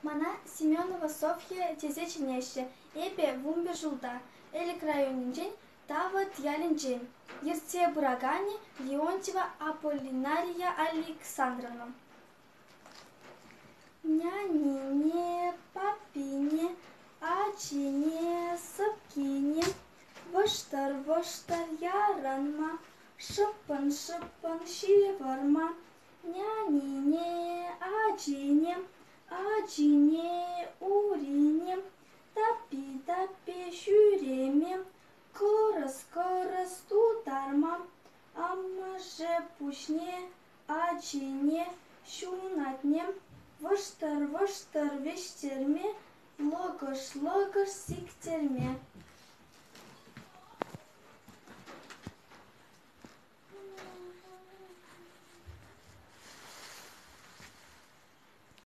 Мана Семенова Софья тезеченеше, эбе вумбе жылда, элек районинжен, тава тьялинжен. Ерце Бурагани Леонтьева Аполлинария Александровна. Нянине, папине, ачине, сыпкине, выштыр яранма, шыпын шиварма. Нянине, ачине, урине, тапи жүреме, кырыс тутарма. Аммаже пушне, ачине, шунатне, выштыр вештерме, лыгыш сиктерме.